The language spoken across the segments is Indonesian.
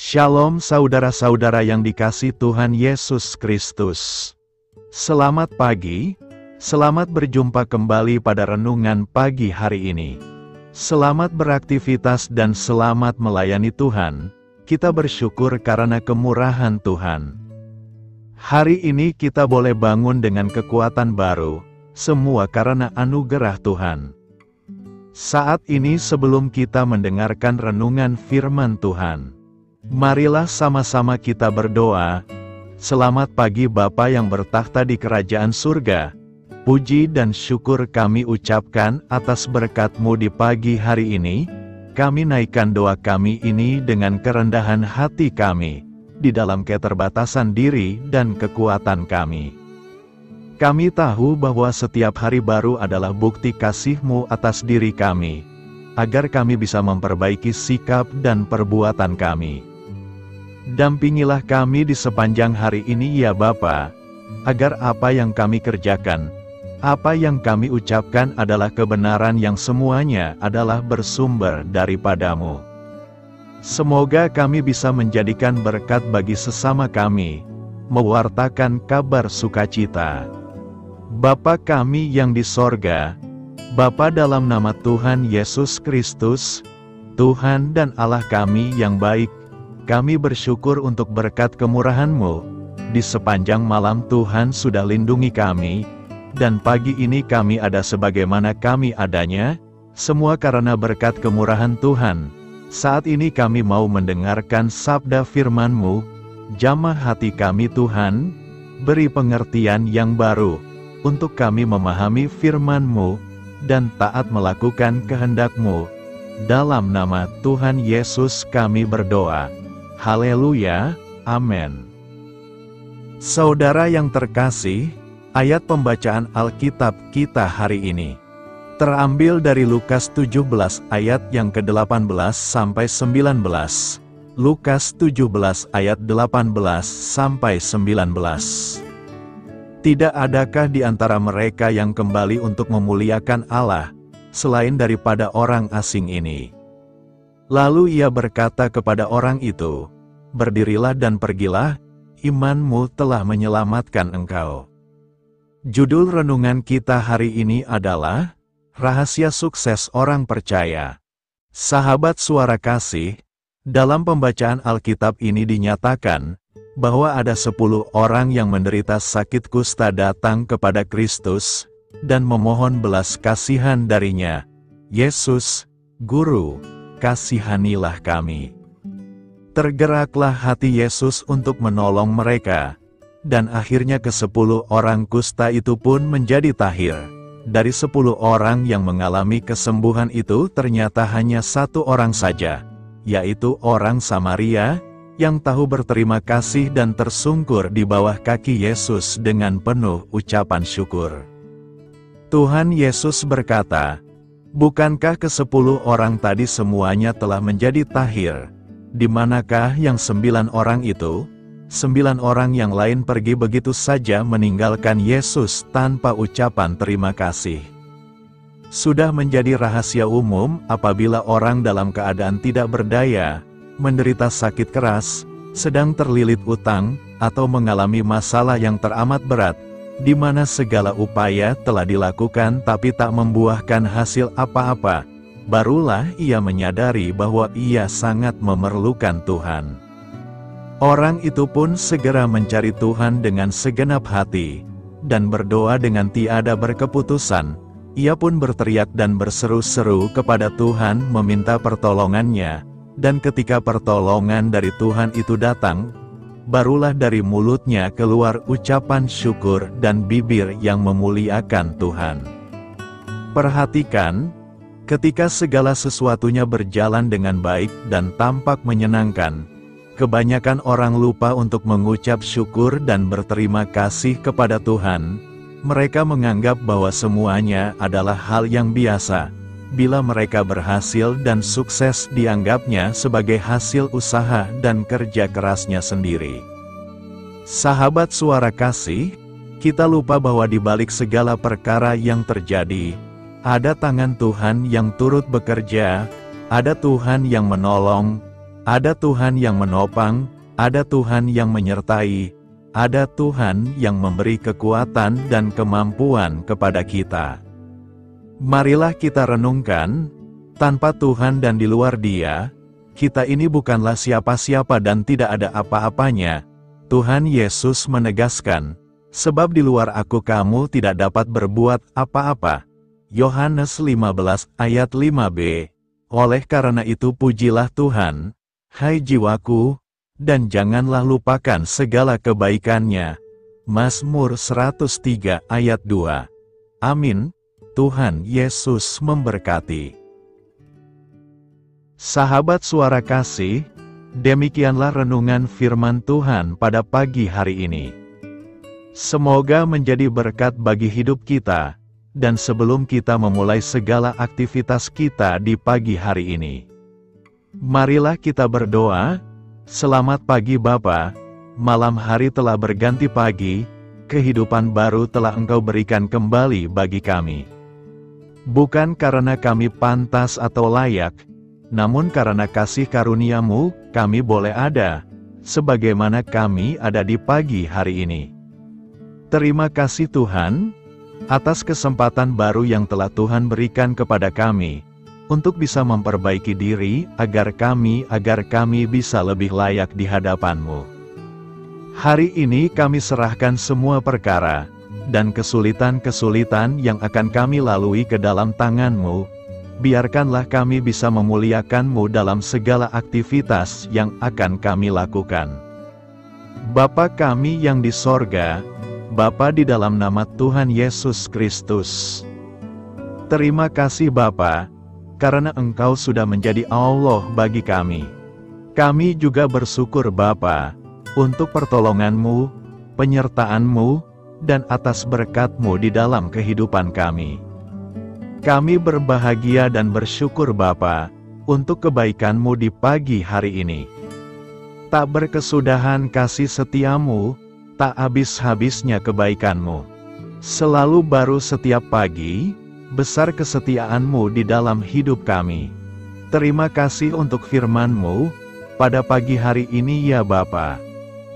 Shalom saudara-saudara yang dikasihi Tuhan Yesus Kristus. Selamat pagi, selamat berjumpa kembali pada renungan pagi hari ini. Selamat beraktivitas dan selamat melayani Tuhan. Kita bersyukur karena kemurahan Tuhan. Hari ini kita boleh bangun dengan kekuatan baru, semua karena anugerah Tuhan. Saat ini sebelum kita mendengarkan renungan firman Tuhan, marilah sama-sama kita berdoa. Selamat pagi Bapa yang bertakhta di kerajaan surga. Puji dan syukur kami ucapkan atas berkat-Mu di pagi hari ini. Kami naikkan doa kami ini dengan kerendahan hati kami, di dalam keterbatasan diri dan kekuatan kami. Kami tahu bahwa setiap hari baru adalah bukti kasih-Mu atas diri kami, agar kami bisa memperbaiki sikap dan perbuatan kami. Dampingilah kami di sepanjang hari ini ya Bapa, agar apa yang kami kerjakan, apa yang kami ucapkan adalah kebenaran yang semuanya adalah bersumber daripada-Mu. Semoga kami bisa menjadikan berkat bagi sesama kami, mewartakan kabar sukacita. Bapa kami yang di sorga, Bapa dalam nama Tuhan Yesus Kristus, Tuhan dan Allah kami yang baik, kami bersyukur untuk berkat kemurahan-Mu. Di sepanjang malam Tuhan sudah lindungi kami, dan pagi ini kami ada sebagaimana kami adanya, semua karena berkat kemurahan Tuhan. Saat ini kami mau mendengarkan sabda firman-Mu, jamah hati kami Tuhan, beri pengertian yang baru, untuk kami memahami firman-Mu, dan taat melakukan kehendak-Mu. Dalam nama Tuhan Yesus kami berdoa. Haleluya, amin. Saudara yang terkasih, ayat pembacaan Alkitab kita hari ini terambil dari Lukas 17 ayat yang ke-18 sampai 19. Lukas 17 ayat 18 sampai 19. Tidak adakah di antara mereka yang kembali untuk memuliakan Allah, selain daripada orang asing ini? Lalu ia berkata kepada orang itu, berdirilah dan pergilah, iman-mu telah menyelamatkan engkau. Judul renungan kita hari ini adalah, Rahasia Sukses Orang Percaya. Sahabat suara kasih, dalam pembacaan Alkitab ini dinyatakan, bahwa ada 10 orang yang menderita sakit kusta datang kepada Kristus, dan memohon belas kasihan darinya. Yesus, Guru, kasihanilah kami. Tergeraklah hati Yesus untuk menolong mereka, dan akhirnya ke-10 orang kusta itu pun menjadi tahir. Dari 10 orang yang mengalami kesembuhan itu ternyata hanya 1 orang saja, yaitu orang Samaria, yang tahu berterima kasih dan tersungkur di bawah kaki Yesus dengan penuh ucapan syukur. Tuhan Yesus berkata, bukankah ke-10 orang tadi semuanya telah menjadi tahir? Di manakah yang 9 orang itu? 9 orang yang lain pergi begitu saja meninggalkan Yesus tanpa ucapan terima kasih. Sudah menjadi rahasia umum apabila orang dalam keadaan tidak berdaya, menderita sakit keras, sedang terlilit utang, atau mengalami masalah yang teramat berat, di mana segala upaya telah dilakukan tapi tak membuahkan hasil apa-apa, barulah ia menyadari bahwa ia sangat memerlukan Tuhan. Orang itu pun segera mencari Tuhan dengan segenap hati, dan berdoa dengan tiada berkeputusan. Ia pun berteriak dan berseru-seru kepada Tuhan meminta pertolongannya, dan ketika pertolongan dari Tuhan itu datang, barulah dari mulutnya keluar ucapan syukur dan bibir yang memuliakan Tuhan. Perhatikan, ketika segala sesuatunya berjalan dengan baik dan tampak menyenangkan, kebanyakan orang lupa untuk mengucap syukur dan berterima kasih kepada Tuhan. Mereka menganggap bahwa semuanya adalah hal yang biasa. Bila mereka berhasil dan sukses dianggapnya sebagai hasil usaha dan kerja kerasnya sendiri. Sahabat suara kasih, kita lupa bahwa di balik segala perkara yang terjadi, ada tangan Tuhan yang turut bekerja, ada Tuhan yang menolong, Ada Tuhan yang menopang, ada Tuhan yang menyertai, ada Tuhan yang memberi kekuatan dan kemampuan kepada kita. Marilah kita renungkan, tanpa Tuhan dan di luar Dia, kita ini bukanlah siapa-siapa dan tidak ada apa-apanya. Tuhan Yesus menegaskan, sebab di luar Aku kamu tidak dapat berbuat apa-apa. Yohanes 15 ayat 5b. Oleh karena itu pujilah Tuhan, hai jiwaku, dan janganlah lupakan segala kebaikan-Nya. Mazmur 103 ayat 2. Amin. Tuhan Yesus memberkati. Sahabat Suara Kasih, demikianlah renungan firman Tuhan pada pagi hari ini. Semoga menjadi berkat bagi hidup kita, dan sebelum kita memulai segala aktivitas kita di pagi hari ini, marilah kita berdoa. Selamat pagi Bapa, malam hari telah berganti pagi, kehidupan baru telah Engkau berikan kembali bagi kami. Bukan karena kami pantas atau layak, namun karena kasih karunia-Mu, kami boleh ada, sebagaimana kami ada di pagi hari ini. Terima kasih Tuhan, atas kesempatan baru yang telah Tuhan berikan kepada kami, untuk bisa memperbaiki diri, agar kami bisa lebih layak di hadapan-Mu. Hari ini kami serahkan semua perkara, dan kesulitan-kesulitan yang akan kami lalui ke dalam tangan-Mu. Biarkanlah kami bisa memuliakan-Mu dalam segala aktivitas yang akan kami lakukan. Bapa kami yang di sorga, Bapa di dalam nama Tuhan Yesus Kristus. Terima kasih Bapa, karena Engkau sudah menjadi Allah bagi kami. Kami juga bersyukur Bapa, untuk pertolongan-Mu, penyertaan-Mu, dan atas berkat-Mu di dalam kehidupan kami. Kami berbahagia dan bersyukur Bapa, untuk kebaikan-Mu di pagi hari ini. Tak berkesudahan kasih setia-Mu, tak habis-habisnya kebaikan-Mu. Selalu baru setiap pagi, besar kesetiaan-Mu di dalam hidup kami. Terima kasih untuk firman-Mu, pada pagi hari ini ya Bapa.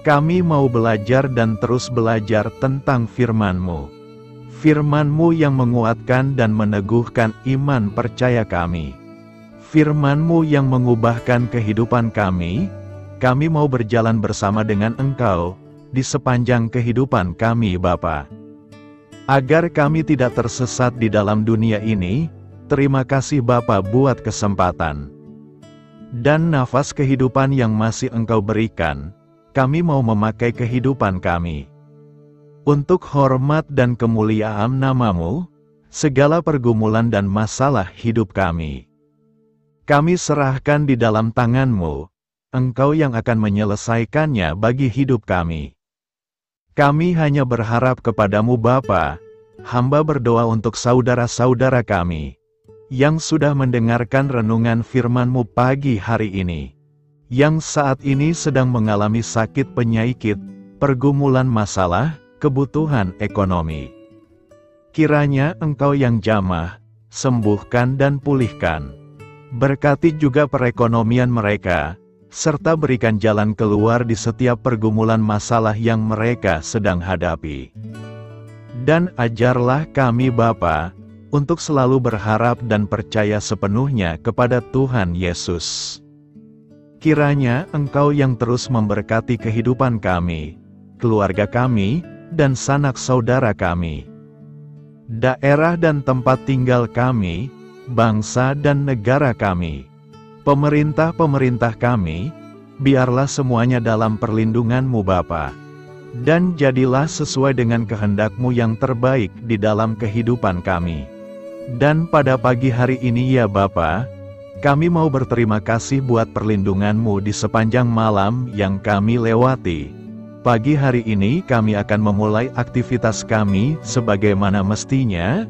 Kami mau belajar dan terus belajar tentang firman-Mu. Firman-Mu yang menguatkan dan meneguhkan iman percaya kami. Firman-Mu yang mengubahkan kehidupan kami mau berjalan bersama dengan Engkau, di sepanjang kehidupan kami Bapa. Agar kami tidak tersesat di dalam dunia ini, terima kasih Bapa buat kesempatan dan nafas kehidupan yang masih Engkau berikan. Kami mau memakai kehidupan kami untuk hormat dan kemuliaan nama-Mu, segala pergumulan dan masalah hidup kami serahkan di dalam tangan-Mu. Engkau yang akan menyelesaikannya bagi hidup kami. Kami hanya berharap kepadamu Bapa. Hamba berdoa untuk saudara-saudara kami yang sudah mendengarkan renungan firman-Mu pagi hari ini, yang saat ini sedang mengalami sakit penyakit, pergumulan masalah, kebutuhan ekonomi. Kiranya Engkau yang jamah, sembuhkan dan pulihkan. Berkati juga perekonomian mereka, serta berikan jalan keluar di setiap pergumulan masalah yang mereka sedang hadapi. Dan ajarlah kami Bapa, untuk selalu berharap dan percaya sepenuhnya kepada Tuhan Yesus. Kiranya Engkau yang terus memberkati kehidupan kami, keluarga kami, dan sanak saudara kami, daerah dan tempat tinggal kami, bangsa dan negara kami, pemerintah-pemerintah kami, biarlah semuanya dalam perlindungan-Mu Bapa, dan jadilah sesuai dengan kehendak-Mu yang terbaik di dalam kehidupan kami. Dan pada pagi hari ini ya Bapa, kami mau berterima kasih buat perlindungan-Mu di sepanjang malam yang kami lewati. Pagi hari ini kami akan memulai aktivitas kami sebagaimana mestinya.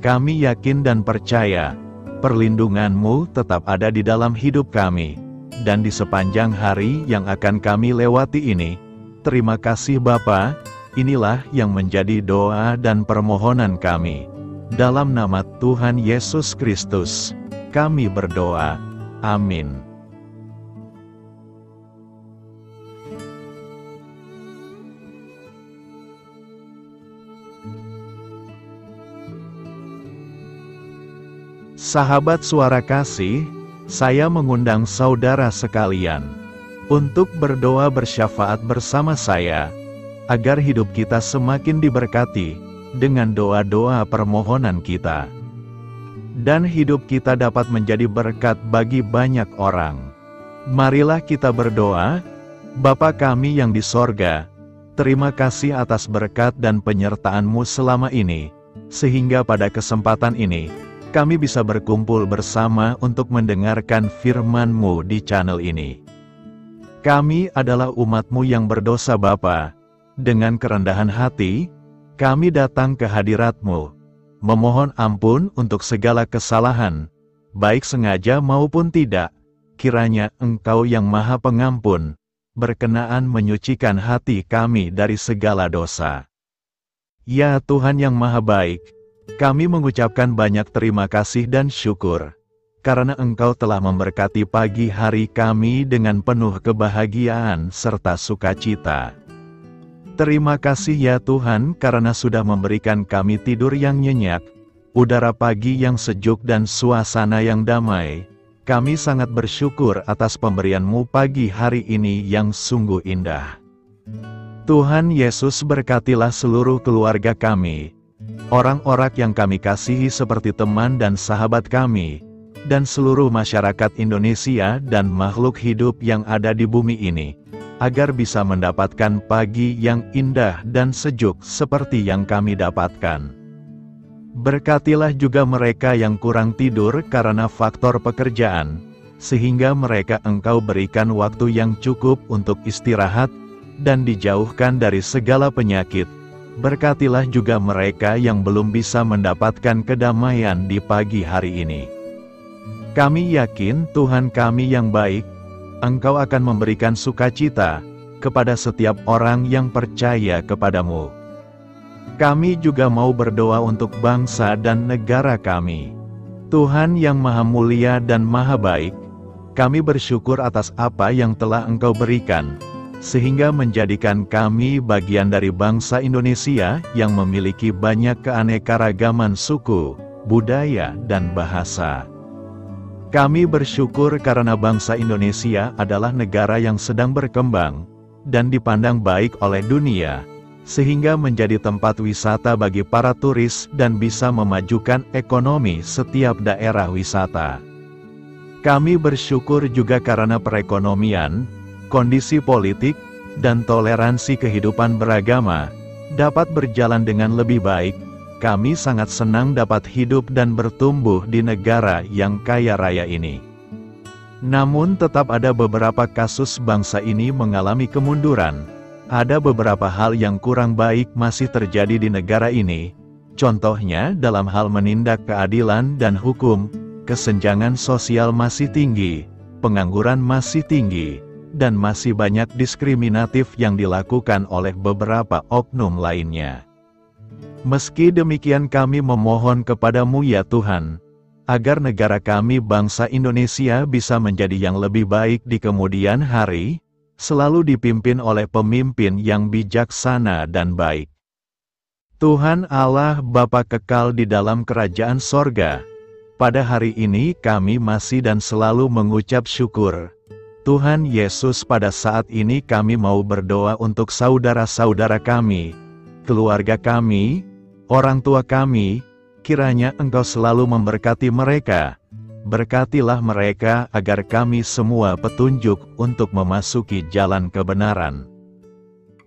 Kami yakin dan percaya, perlindungan-Mu tetap ada di dalam hidup kami, dan di sepanjang hari yang akan kami lewati ini. Terima kasih Bapa, inilah yang menjadi doa dan permohonan kami. Dalam nama Tuhan Yesus Kristus, kami berdoa. Amin. Sahabat Suara Kasih, saya mengundang saudara sekalian untuk berdoa bersyafaat bersama saya, agar hidup kita semakin diberkati dengan doa-doa permohonan kita, dan hidup kita dapat menjadi berkat bagi banyak orang. Marilah kita berdoa. Bapa kami yang di sorga, terima kasih atas berkat dan penyertaan-Mu selama ini, sehingga pada kesempatan ini, kami bisa berkumpul bersama untuk mendengarkan firman-Mu di channel ini. Kami adalah umat-Mu yang berdosa Bapa. Dengan kerendahan hati, kami datang ke hadirat-Mu, memohon ampun untuk segala kesalahan, baik sengaja maupun tidak. Kiranya Engkau yang Maha Pengampun, berkenaan menyucikan hati kami dari segala dosa. Ya Tuhan yang Maha Baik, kami mengucapkan banyak terima kasih dan syukur, karena Engkau telah memberkati pagi hari kami dengan penuh kebahagiaan serta sukacita. Terima kasih ya Tuhan karena sudah memberikan kami tidur yang nyenyak, udara pagi yang sejuk dan suasana yang damai. Kami sangat bersyukur atas pemberian-Mu pagi hari ini yang sungguh indah. Tuhan Yesus berkatilah seluruh keluarga kami, orang-orang yang kami kasihi seperti teman dan sahabat kami, dan seluruh masyarakat Indonesia dan makhluk hidup yang ada di bumi ini, agar bisa mendapatkan pagi yang indah dan sejuk seperti yang kami dapatkan. Berkatilah juga mereka yang kurang tidur karena faktor pekerjaan, sehingga mereka Engkau berikan waktu yang cukup untuk istirahat, dan dijauhkan dari segala penyakit. Berkatilah juga mereka yang belum bisa mendapatkan kedamaian di pagi hari ini. Kami yakin Tuhan kami yang baik, Engkau akan memberikan sukacita kepada setiap orang yang percaya kepadamu. Kami juga mau berdoa untuk bangsa dan negara kami. Tuhan yang Maha Mulia dan Maha Baik, kami bersyukur atas apa yang telah Engkau berikan, sehingga menjadikan kami bagian dari bangsa Indonesia yang memiliki banyak keanekaragaman suku, budaya, dan bahasa. Kami bersyukur karena bangsa Indonesia adalah negara yang sedang berkembang, dan dipandang baik oleh dunia, sehingga menjadi tempat wisata bagi para turis dan bisa memajukan ekonomi setiap daerah wisata. Kami bersyukur juga karena perekonomian, kondisi politik, dan toleransi kehidupan beragama dapat berjalan dengan lebih baik. Kami sangat senang dapat hidup dan bertumbuh di negara yang kaya raya ini. Namun tetap ada beberapa kasus bangsa ini mengalami kemunduran. Ada beberapa hal yang kurang baik masih terjadi di negara ini. Contohnya dalam hal menindak keadilan dan hukum, kesenjangan sosial masih tinggi, pengangguran masih tinggi, dan masih banyak diskriminatif yang dilakukan oleh beberapa oknum lainnya. Meski demikian kami memohon kepadamu ya Tuhan, agar negara kami bangsa Indonesia bisa menjadi yang lebih baik di kemudian hari, selalu dipimpin oleh pemimpin yang bijaksana dan baik. Tuhan Allah Bapa kekal di dalam kerajaan sorga, pada hari ini kami masih dan selalu mengucap syukur. Tuhan Yesus, pada saat ini kami mau berdoa untuk saudara-saudara kami, keluarga kami, orang tua kami, kiranya Engkau selalu memberkati mereka. Berkatilah mereka agar kami semua petunjuk untuk memasuki jalan kebenaran.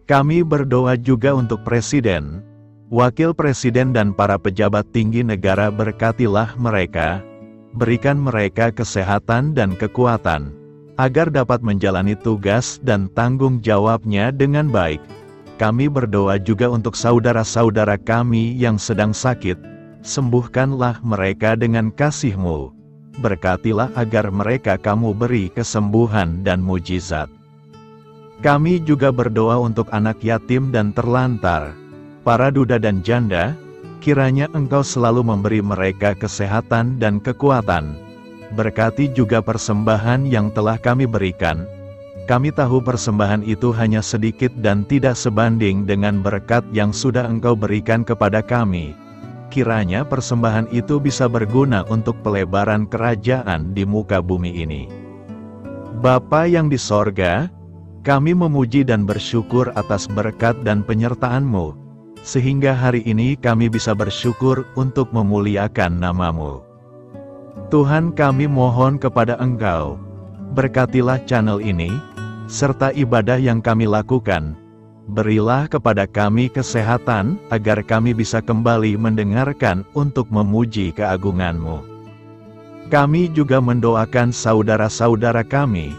Kami berdoa juga untuk Presiden, Wakil Presiden dan para pejabat tinggi negara. Berkatilah mereka, berikan mereka kesehatan dan kekuatan, agar dapat menjalani tugas dan tanggung jawabnya dengan baik. Kami berdoa juga untuk saudara-saudara kami yang sedang sakit, sembuhkanlah mereka dengan kasih-Mu. Berkatilah agar mereka Kamu beri kesembuhan dan mujizat. Kami juga berdoa untuk anak yatim dan terlantar, para duda dan janda, kiranya Engkau selalu memberi mereka kesehatan dan kekuatan. Berkati juga persembahan yang telah kami berikan. Kami tahu persembahan itu hanya sedikit dan tidak sebanding dengan berkat yang sudah Engkau berikan kepada kami. kiranya persembahan itu bisa berguna untuk pelebaran kerajaan di muka bumi ini. Bapa yang di sorga, kami memuji dan bersyukur atas berkat dan penyertaan-Mu, sehingga hari ini kami bisa bersyukur untuk memuliakan nama-Mu. Tuhan, kami mohon kepada Engkau, berkatilah channel ini, serta ibadah yang kami lakukan. Berilah kepada kami kesehatan, agar kami bisa kembali mendengarkan untuk memuji keagungan-Mu. Kami juga mendoakan saudara-saudara kami,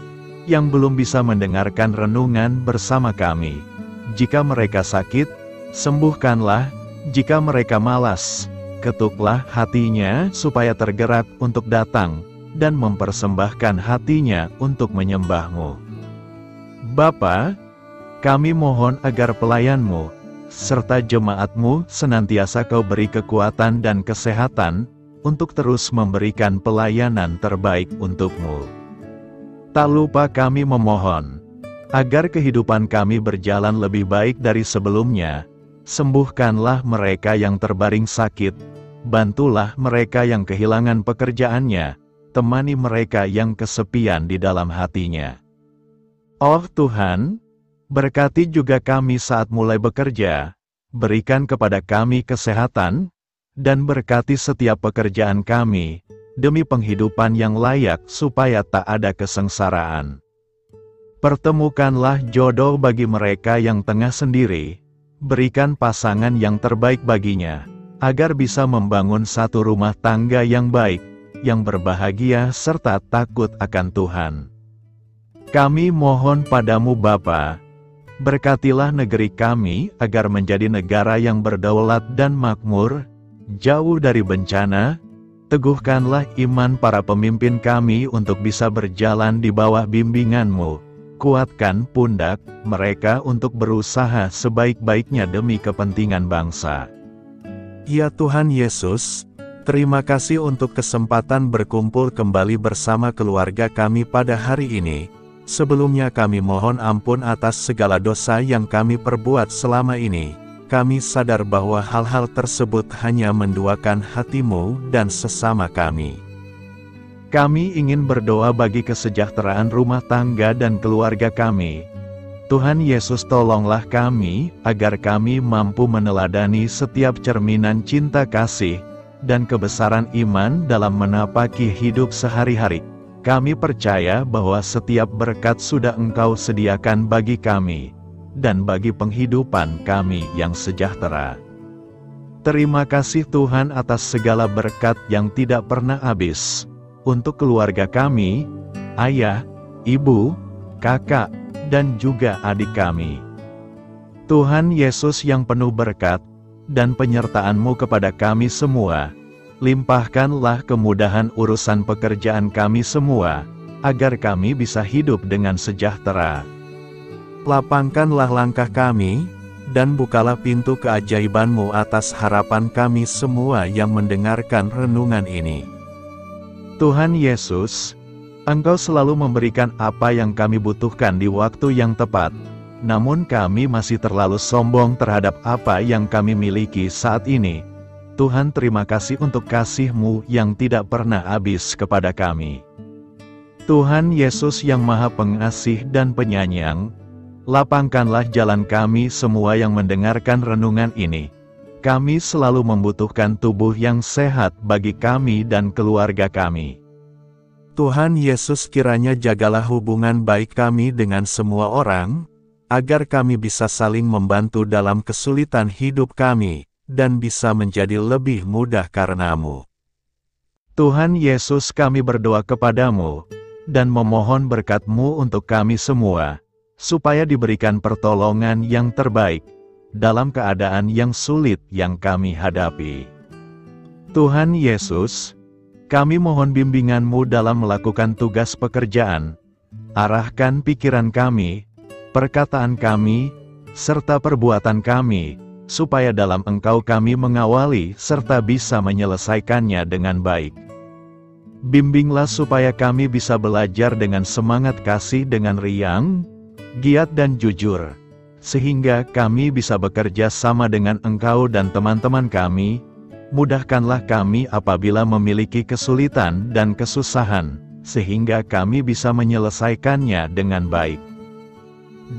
yang belum bisa mendengarkan renungan bersama kami. Jika mereka sakit, sembuhkanlah. Jika mereka malas, ketuklah hatinya supaya tergerak untuk datang, dan mempersembahkan hatinya untuk menyembah-Mu. Bapa, kami mohon agar pelayan-Mu, serta jemaat-Mu senantiasa Kau beri kekuatan dan kesehatan, untuk terus memberikan pelayanan terbaik untuk-Mu. Tak lupa kami memohon, agar kehidupan kami berjalan lebih baik dari sebelumnya. Sembuhkanlah mereka yang terbaring sakit, bantulah mereka yang kehilangan pekerjaannya, temani mereka yang kesepian di dalam hatinya. Oh Tuhan, berkati juga kami saat mulai bekerja, berikan kepada kami kesehatan, dan berkati setiap pekerjaan kami, demi penghidupan yang layak supaya tak ada kesengsaraan. Pertemukanlah jodoh bagi mereka yang tengah sendiri, berikan pasangan yang terbaik baginya, agar bisa membangun satu rumah tangga yang baik, yang berbahagia serta takut akan Tuhan. Kami mohon padamu Bapa, berkatilah negeri kami agar menjadi negara yang berdaulat dan makmur, jauh dari bencana. Teguhkanlah iman para pemimpin kami untuk bisa berjalan di bawah bimbingan-Mu. Kuatkan pundak mereka untuk berusaha sebaik-baiknya demi kepentingan bangsa. Ya Tuhan Yesus, terima kasih untuk kesempatan berkumpul kembali bersama keluarga kami pada hari ini. Sebelumnya kami mohon ampun atas segala dosa yang kami perbuat selama ini. Kami sadar bahwa hal-hal tersebut hanya menduakan hati-Mu dan sesama kami. Kami ingin berdoa bagi kesejahteraan rumah tangga dan keluarga kami. Tuhan Yesus, tolonglah kami, agar kami mampu meneladani setiap cerminan cinta kasih, dan kebesaran iman dalam menapaki hidup sehari-hari. Kami percaya bahwa setiap berkat sudah Engkau sediakan bagi kami, dan bagi penghidupan kami yang sejahtera. Terima kasih Tuhan atas segala berkat yang tidak pernah habis, untuk keluarga kami, ayah, ibu, kakak, dan juga adik kami. Tuhan Yesus yang penuh berkat, dan penyertaan-Mu kepada kami semua, limpahkanlah kemudahan urusan pekerjaan kami semua, agar kami bisa hidup dengan sejahtera. Lapangkanlah langkah kami, dan bukalah pintu keajaiban-Mu atas harapan kami semua yang mendengarkan renungan ini. Tuhan Yesus, Engkau selalu memberikan apa yang kami butuhkan di waktu yang tepat, namun kami masih terlalu sombong terhadap apa yang kami miliki saat ini. Tuhan, terima kasih untuk kasih-Mu yang tidak pernah habis kepada kami. Tuhan Yesus yang Maha Pengasih dan Penyayang, lapangkanlah jalan kami semua yang mendengarkan renungan ini. Kami selalu membutuhkan tubuh yang sehat bagi kami dan keluarga kami. Tuhan Yesus, kiranya jagalah hubungan baik kami dengan semua orang, agar kami bisa saling membantu dalam kesulitan hidup kami, dan bisa menjadi lebih mudah karena-Mu. Tuhan Yesus, kami berdoa kepadamu, dan memohon berkat-Mu untuk kami semua, supaya diberikan pertolongan yang terbaik, dalam keadaan yang sulit yang kami hadapi. Tuhan Yesus, kami mohon bimbingan-Mu dalam melakukan tugas pekerjaan. Arahkan pikiran kami, perkataan kami, serta perbuatan kami, supaya dalam Engkau kami mengawali serta bisa menyelesaikannya dengan baik. Bimbinglah supaya kami bisa belajar dengan semangat kasih dengan riang, giat dan jujur, sehingga kami bisa bekerja sama dengan Engkau dan teman-teman kami, Mudahkanlah kami apabila memiliki kesulitan dan kesusahan, sehingga kami bisa menyelesaikannya dengan baik.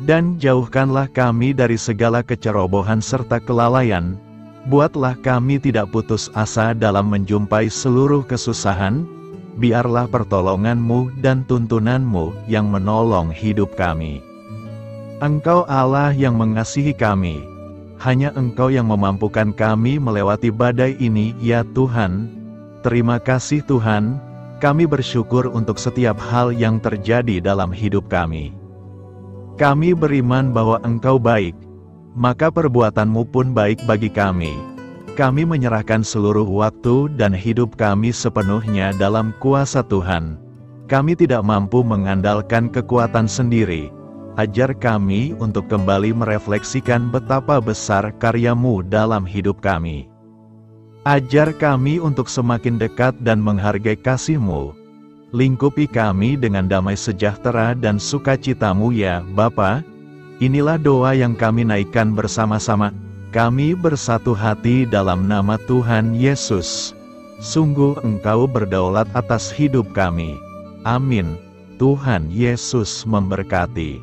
Dan jauhkanlah kami dari segala kecerobohan serta kelalaian. Buatlah kami tidak putus asa dalam menjumpai seluruh kesusahan. Biarlah pertolongan-Mu dan tuntunan-Mu yang menolong hidup kami. Engkau Allah yang mengasihi kami. Hanya Engkau yang memampukan kami melewati badai ini, ya Tuhan. Terima kasih Tuhan, kami bersyukur untuk setiap hal yang terjadi dalam hidup kami. Kami beriman bahwa Engkau baik, maka perbuatan-Mu pun baik bagi kami. Kami menyerahkan seluruh waktu dan hidup kami sepenuhnya dalam kuasa Tuhan. Kami tidak mampu mengandalkan kekuatan sendiri. Ajar kami untuk kembali merefleksikan betapa besar karya-Mu dalam hidup kami. Ajar kami untuk semakin dekat dan menghargai kasih-Mu. Lingkupi kami dengan damai sejahtera dan sukacita-Mu ya Bapa. Inilah doa yang kami naikkan bersama-sama. Kami bersatu hati dalam nama Tuhan Yesus. Sungguh Engkau berdaulat atas hidup kami. Amin. Tuhan Yesus memberkati.